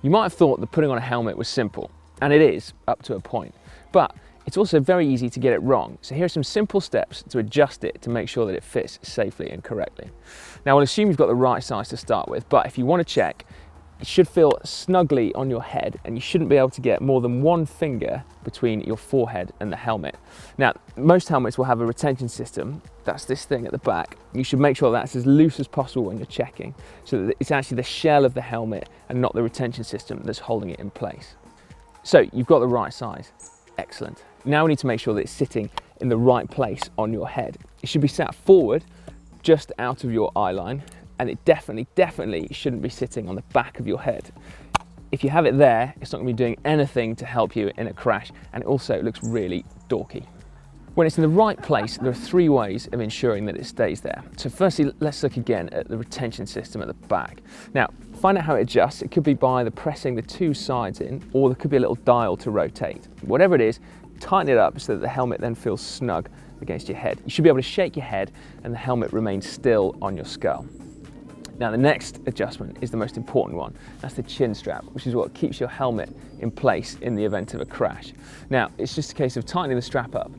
You might have thought that putting on a helmet was simple, and it is up to a point, but it's also very easy to get it wrong. So here are some simple steps to adjust it to make sure that it fits safely and correctly. Now we'll assume you've got the right size to start with, but if you want to check, it should feel snugly on your head and you shouldn't be able to get more than one finger between your forehead and the helmet. Now, most helmets will have a retention system. That's this thing at the back. You should make sure that's as loose as possible when you're checking, so that it's actually the shell of the helmet and not the retention system that's holding it in place. So you've got the right size. Excellent. Now we need to make sure that it's sitting in the right place on your head. It should be sat forward, just out of your eye line, and it definitely shouldn't be sitting on the back of your head. If you have it there, it's not going to be doing anything to help you in a crash, and it also looks really dorky. When it's in the right place, there are three ways of ensuring that it stays there. So firstly, let's look again at the retention system at the back. Now, find out how it adjusts. It could be by either pressing the two sides in, or there could be a little dial to rotate. Whatever it is, tighten it up so that the helmet then feels snug against your head. You should be able to shake your head and the helmet remains still on your skull. Now the next adjustment is the most important one. That's the chin strap, which is what keeps your helmet in place in the event of a crash. Now it's just a case of tightening the strap up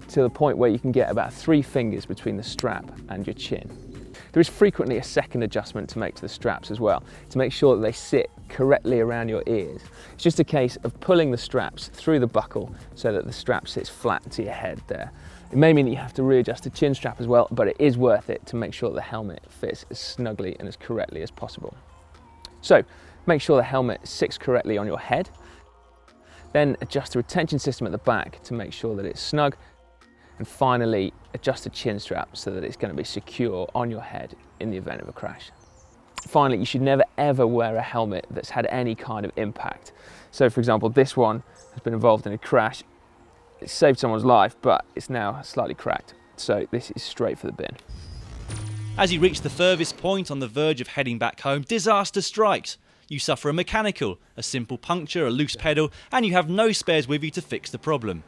to the point where you can get about 3 fingers between the strap and your chin. There is frequently a second adjustment to make to the straps as well, to make sure that they sit correctly around your ears. It's just a case of pulling the straps through the buckle so that the strap sits flat to your head there. It may mean that you have to readjust the chin strap as well, but it is worth it to make sure that the helmet fits as snugly and as correctly as possible. So make sure the helmet sits correctly on your head, then adjust the retention system at the back to make sure that it's snug, and finally adjust the chin strap so that it's going to be secure on your head in the event of a crash. Finally, you should never ever wear a helmet that's had any kind of impact. So for example, this one has been involved in a crash. It saved someone's life, but it's now slightly cracked. So this is straight for the bin. As you reach the furthest point on the verge of heading back home, disaster strikes. You suffer a mechanical, a simple puncture, a loose pedal, and you have no spares with you to fix the problem.